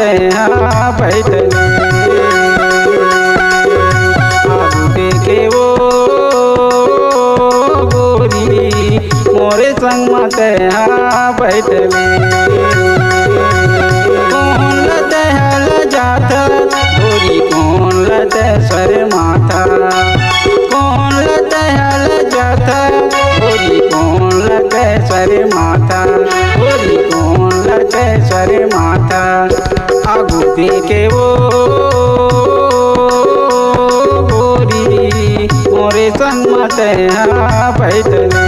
बैठले आगू देखे वो गोरी मोरे संग बैठले कौन लदहल जात गोरी कौन लद सर माथा कौन लदहल जात गोरी कौन लद सर माथा गोरी कौन लद सर माथा आगू देखे वो गोरी मोरे संग बैठले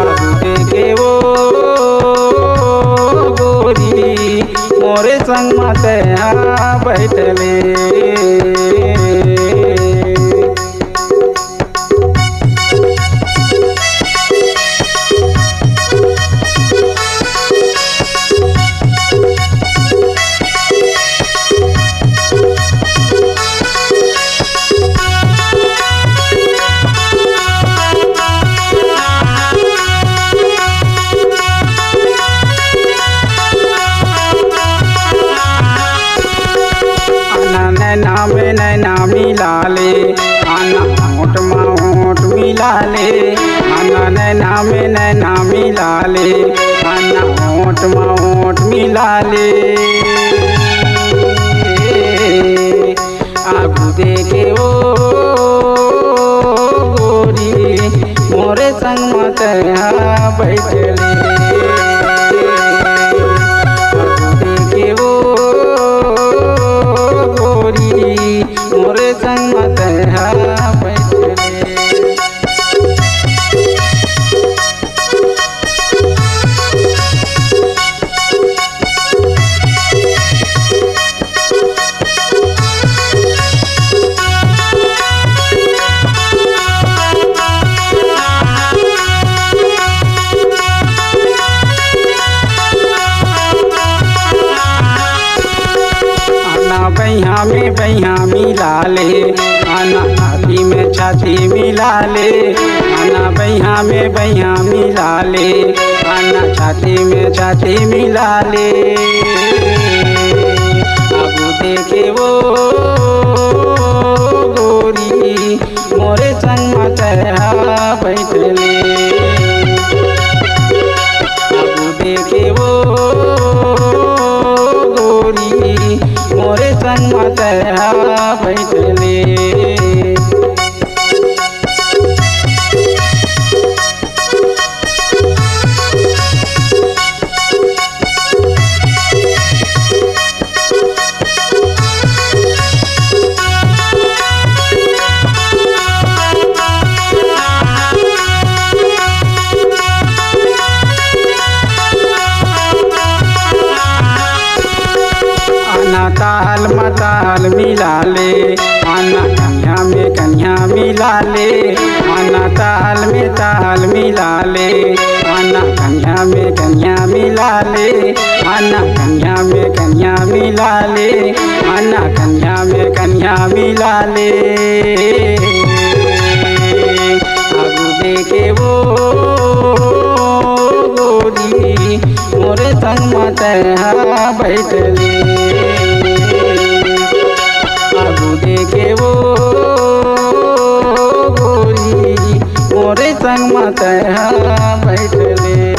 आगू देखे वो गोरी मोरे संग बैठले नैना मिला ले आना होठ में होठ मिला ले आना नैना में नैना मिला ले आना होठ में होठ मिला ले आगू देखे ओ गोरी मोरे संग बैठले आगू देखे ओ मोरे संग बैठले बहिया मिला ले आना छाती में छाती मिला ले आना बहिया मिला ले आना छाती में छाती मिला ले आगू देखे वो गोरी मोरे संग बैठले आगू देखे वो गोरी मोरे संग बैठले ताल मताल मिला ले आना कन्या मिला ले आना ताल में ताल मिला ले आना कन्या मिला ले आना कन्या मिला ले आना कन्या मिला ले आगू देखे वो गोरी मोरे संग बैठले आगू देखे वो गोरी मोरे संग बैठले।